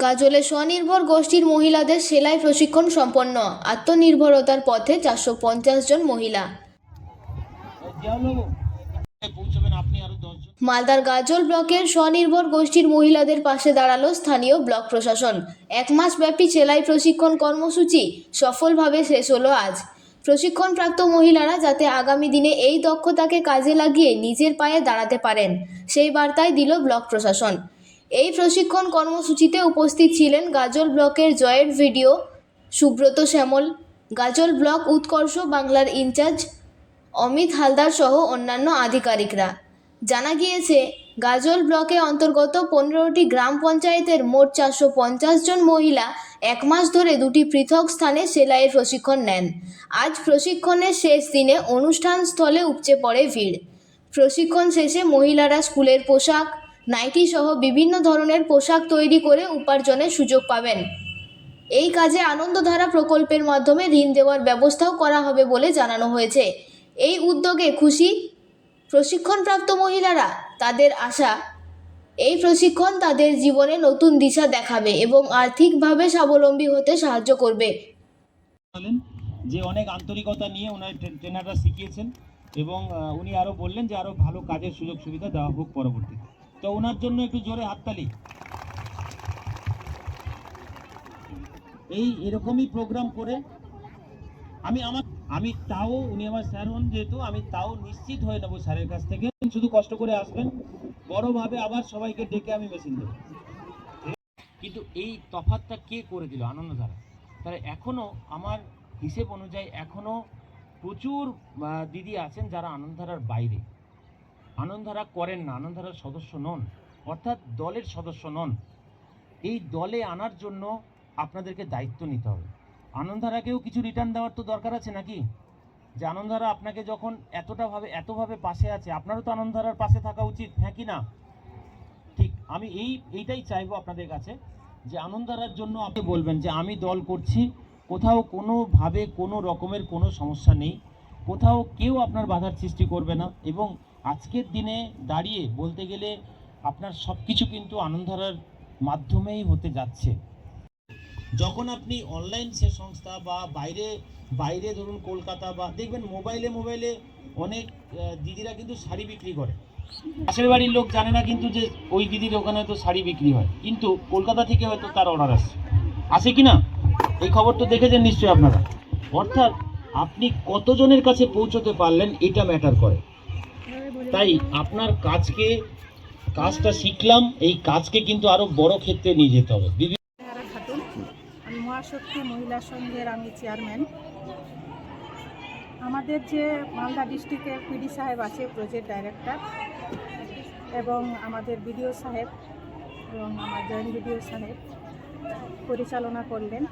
গাজলে স্বনির্ভর গোষ্ঠীর মহিলাদের সেলাই প্রশিক্ষণ সম্পন্ন, আত্মনির্ভরতার পথে 450 জন মহিলা। মালদার গাজল ব্লকের স্বনির্ভর গোষ্ঠীর মহিলাদের পাশে দাঁড়ালো স্থানীয় ব্লক প্রশাসন। 1 মাস ব্যাপী সেলাই প্রশিক্ষণ কর্মসূচি সফলভাবে শেষ হলো আজ। প্রশিক্ষণপ্রাপ্ত মহিলারা যাতে আগামী দিনে এই দক্ষতাকে কাজে লাগিয়ে নিজের পায়ে দাঁড়াতে পারেন, সেই বার্তাই দিল ব্লক প্রশাসন। এই প্রশিক্ষণ কর্মসূচিতে উপস্থিত ছিলেন গাজল ব্লকের জয়েন্ট ভিডিও সুব্রত শ্যামল, গাজল ব্লক উৎকর্ষ বাংলার ইনচার্জ অমিত হালদার সহ অন্যান্য আধিকারিকরা। জানা গিয়েছে, গাজল ব্লকে অন্তর্গত 15টি গ্রাম পঞ্চায়েতের মোট 450 জন মহিলা 1 মাস ধরে 2টি পৃথক স্থানে সেলাইয়ের প্রশিক্ষণ নেন। আজ প্রশিক্ষণের শেষ দিনে অনুষ্ঠান স্থলে উপচে পড়ে ভিড়। প্রশিক্ষণ শেষে মহিলারা স্কুলের পোশাক, নাইটি সহ বিভিন্ন ধরনের পোশাক তৈরি করে উপার্জনের সুযোগ পাবেন। এই কাজে আনন্দধারা প্রকল্পের মাধ্যমে ঋণ দেওয়ার ব্যবস্থাও করা হবে বলে জানানো হয়েছে। এই উদ্যোগে খুশি প্রশিক্ষণপ্রাপ্ত মহিলারা। তাদের আশা, এই প্রশিক্ষণ তাদের জীবনে নতুন দিশা দেখাবে এবং আর্থিকভাবে স্বাবলম্বী হতে সাহায্য করবে। যে অনেক আন্তরিকতা নিয়ে ওনার ট্রেনাররা শিখিয়েছেন এবং উনি আরও বললেন যে আরও ভালো কাজের সুযোগ সুবিধা দেওয়া হোক পরবর্তীতে। তো ওনার জন্য একটু জোরে হাততালি। এরকমই প্রোগ্রাম করে আমি তাও উনি আমার স্যার হন যেহেতু, আমি তাও নিশ্চিত হয়ে নেবো স্যারের কাছ থেকে। শুধু কষ্ট করে আসবেন, বড়ভাবে আবার সবাইকে ডেকে আমি মেশিন দেবো। কিন্তু এই তফাৎটা কে করে দিল? আনন্দধারা। তাহলে এখনও আমার হিসেব অনুযায়ী এখনও প্রচুর দিদি আছেন যারা আনন্দধারার বাইরে, আনন্দধারা করেন না, আনন্দধারার সদস্য নন, অর্থাৎ দলের সদস্য নন। এই দলে আনার জন্য আপনাদেরকে দায়িত্ব নিতে হবে। আনন্দধারাকেও কিছু রিটার্ন দেওয়ার তো দরকার আছে নাকি? যে আনন্দধারা আপনাকে যখন এতভাবে পাশে আছে, আপনারও তো আনন্দধারার পাশে থাকা উচিত, হ্যাঁ কি না? ঠিক আমি এইটাই চাইবো আপনাদের কাছে, যে আনন্দধারার জন্য আপনি বলবেন যে আমি দল করছি, কোথাও কোনোভাবে কোনো রকমের কোনো সমস্যা নেই, কোথাও কেউ আপনার বাধার সৃষ্টি করবে না। এবং আজকের দিনে দাঁড়িয়ে বলতে গেলে আপনার সব কিছু কিন্তু আনন্দধারার মাধ্যমেই হতে যাচ্ছে। যখন আপনি অনলাইন সে সংস্থা বা বাইরে ধরুন কলকাতা বা দেখবেন মোবাইলে অনেক দিদিরা কিন্তু শাড়ি বিক্রি করে, পাশের বাড়ির লোক জানে না কিন্তু যে ওই দিদির ওখানে হয়তো শাড়ি বিক্রি হয়, কিন্তু কলকাতা থেকে হয়তো তার অর্ডার আসে কি না? এই খবর তো দেখেছেন নিশ্চয়ই আপনারা। অর্থাৎ আপনি কতজনের কাছে পৌঁছতে পারলেন এটা ম্যাটার করে। তাই আপনার কাজটা শিখলাম, এই কাজকে কিন্তু আরো বড় ক্ষেত্রে নিয়ে যেতে হবে। আমি মহাশক্তি মহিলা সংঘের আমি চেয়ারম্যান। আমাদের যে মালদা ডিস্ট্রিক্টের পিডি সাহেব আছে, প্রজেক্ট ডাইরেক্টর, এবং আমাদের বিডিও সাহেব এবং আমার জয়েন্ট বিডিও সাহেব পরিচালনা করলেন।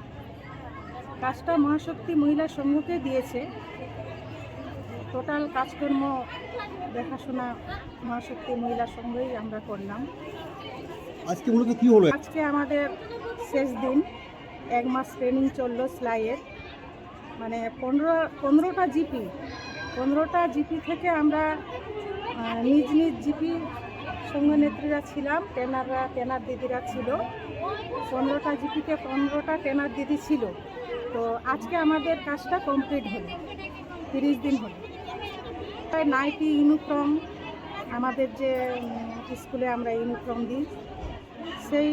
কাজটা মহাশক্তি মহিলা সংঘকে দিয়েছে। টোটাল কাজকর্ম দেখাশোনা মহাশক্তি মহিলা সংঘই আমরা করলাম। আজকে মূলত কি হলো? আজকে আমাদের শেষ দিন, 1 মাস ট্রেনিং চললো সেলাইয়ের। মানে 15টা জিপি থেকে আমরা নিজ জিপি সংঘনেত্রীরা ছিলাম, ট্রেনার দিদিরা ছিল। 15টা জিপিতে 15টা ট্রেনার দিদি ছিল। তো আজকে আমাদের কাজটা কমপ্লিট হলো, 30 দিন হলো। তাই নাইটি ইউনিফর্ম, আমাদের যে স্কুলে আমরা ইউনিফর্ম দিই, সেই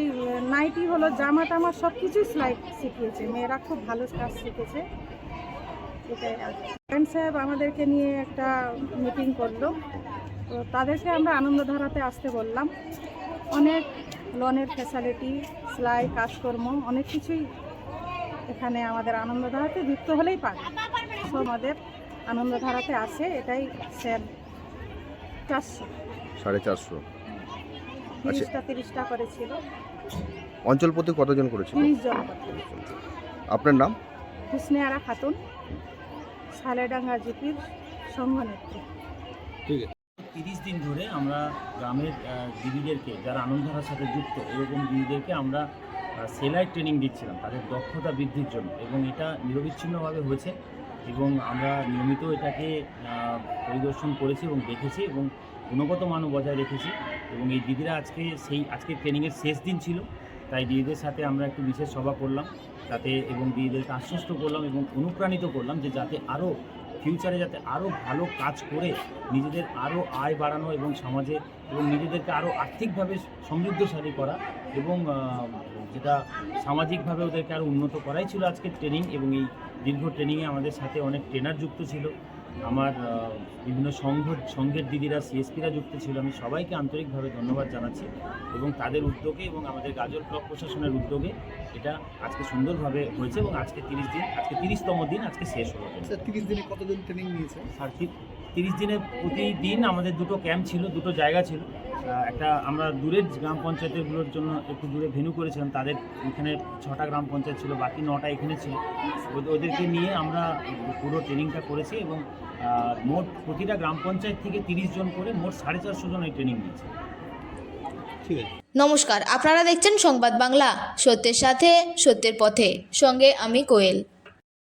নাইটি হলো, জামা টামা সব কিছুই সেলাই শিখিয়েছে। মেয়েরা খুব ভালো কাজ শিখেছে। এটাই জয়েন্ট সাহেব আমাদেরকে নিয়ে একটা মিটিং করলো। তো তাদেরকে আমরা আনন্দধারাতে আসতে বললাম। অনেক লোনের ফ্যাসিলিটি, সেলাই কাজকর্ম অনেক কিছুই এখানে আমাদের আনন্দধারাতে যুক্ত হলেই পারে। সো আমাদের আনন্দধারাতে আসে, এটাই স্যার 400 450 30টা করেছিল। অঞ্চল প্রতি কতজন করেছিল? 30 জন। আপনার নাম? হুসনেয়ারা খাতুন, সালেডাঙ্গা জিপির সংঘনেত্রী। ঠিক আছে। 30 দিন ধরে আমরা গ্রামের দিদিদেরকে, যারা আনন্দধারার সাথে যুক্ত, এরকম দিদিদেরকে আমরা সেলাই ট্রেনিং দিচ্ছিলাম তাদের দক্ষতা বৃদ্ধির জন্য। এবং এটা নিরবিচ্ছিন্নভাবে হয়েছে এবং আমরা নিয়মিত এটাকে পরিদর্শন করেছি এবং দেখেছি এবং গুণগত মানও বজায় রেখেছি। এবং এই দিদিরা আজকে ট্রেনিংয়ের শেষ দিন ছিল তাই দিদিদের সাথে আমরা একটু বিশেষ সভা করলাম তাতে, এবং দিদিদেরকে আশ্বস্ত করলাম এবং অনুপ্রাণিত করলাম যে যাতে আরও ফিউচারে যাতে আরও ভালো কাজ করে নিজেদের আরও আয় বাড়ানো এবং সমাজে এবং নিজেদেরকে আরও আর্থিকভাবে সমৃদ্ধশালী করা এবং যেটা সামাজিকভাবে ওদেরকে আরও উন্নত করাই ছিল আজকের ট্রেনিং। এবং এই দীর্ঘ ট্রেনিংয়ে আমাদের সাথে অনেক ট্রেনার যুক্ত ছিল, আমার বিভিন্ন সংঘের দিদিরা, সিএসপিরা যুক্ত ছিল। আমি সবাইকে আন্তরিকভাবে ধন্যবাদ জানাচ্ছি এবং তাদের উদ্যোগে এবং আমাদের গাজল ব্লক প্রশাসনের উদ্যোগে এটা আজকে সুন্দরভাবে হয়েছে এবং আজকে 30 দিন, আজকে 30তম দিন আজকে শেষ হলো। 30 দিনে কতজন ট্রেনিং নিয়েছে? 30 দিনে প্রতিদিন আমাদের দুটো ক্যাম্প ছিল, দুটো জায়গা ছিল। একটা আমরা দূরের গ্রাম পঞ্চায়েতগুলোর জন্য একটু দূরে ভেন্যু করেছিলাম, তাদের এখানে 6টা গ্রাম পঞ্চায়েত ছিল, বাকি 9টা এখানে ছিল। ওদেরকে নিয়ে আমরা পুরো ট্রেনিংটা করেছি এবং মোট প্রতিটা গ্রাম পঞ্চায়েত থেকে 30 জন করে মোট 450 জন এই ট্রেনিং নিয়েছে। ঠিক আছে। নমস্কার, আপনারা দেখছেন সংবাদ বাংলা, সত্যের সাথে সত্যের পথে, সঙ্গে আমি কোয়েল।